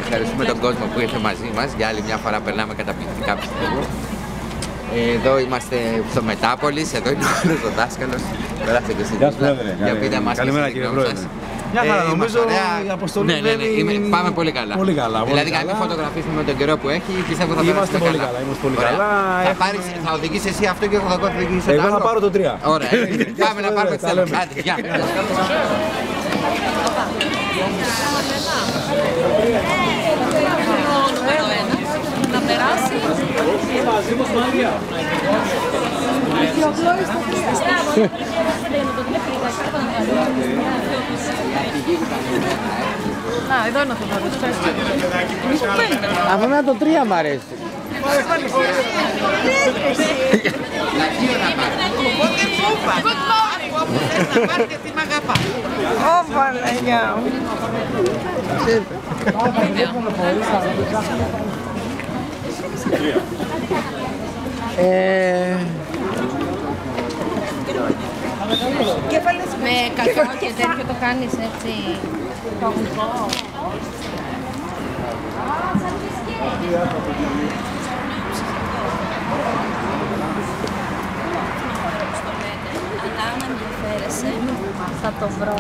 Ευχαριστούμε τον κόσμο που ήρθε μαζί μας. Για άλλη μια φορά περνάμε καταπληκτικά, πιστεύω. Εδώ είμαστε στο Μετάπολης, εδώ είναι όλος ο δάσκαλος. Περάστε και εσείς. Γεια σου, Πρόεδρε. Για πείτε μας. Καλημέρα, κύριε Πρόεδρε. Μια χαρά, νομίζω η αποστολή πάμε πολύ καλά. Πολύ καλά. Δηλαδή, αν φωτογραφίσουμε με τον καιρό που έχει, πιστεύω θα είμαστε πολύ καλά. Είμαστε πολύ καλά. Θα οδηγήσεις εσύ αυτό και θα οδηγήσεις εγώ θα πάρω το 3. Ωραία. Πάμε να πάρουμε τις άλλες. Γεια. Να περάσει. Να, εδώ είναι ο Θεοδόρος. Από μένα το 3 μ' αρέσει. Όπα, γεια. Με κακό και τέτοιο το κάνεις έτσι. Αλλά αν ενδιαφέρεσαι θα το βρω.